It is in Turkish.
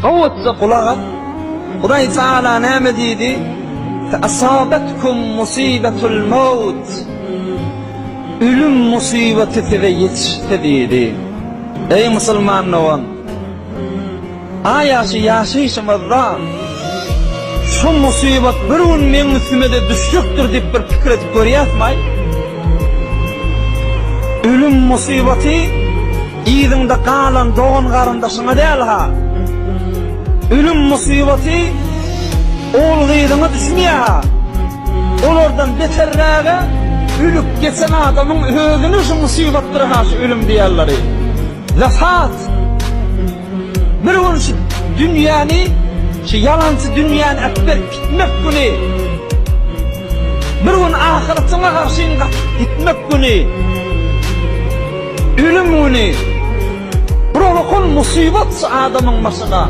Kavvetze kulağa. Hudaý Taala näme diýdi? Asabatkum musibetul maut. Ölüm musibeti size yetişti diýdi. Ey musulmanlar, yaşaýışymyzda şu musibet bir gün men üstüme de düşjekdir diýip bir pikir edip görýärmi? Ölüm musibeti ýygyňda galan doğan garyndaşyňa däl ha. Ölüm musibeti oğulgydyňa düşmýär ha. Olardan beterräge ölüp geçen adamın özüne şu musibetleri ha, şu ölüm diýerleri. Vefat. Bir gün şu dünýäni, şu yalancı dünýäni ekber gitmek güni. Bir gün ahiretine karşı gitmek güni. Ölüm güni. Buralykyn musibet adamın başına.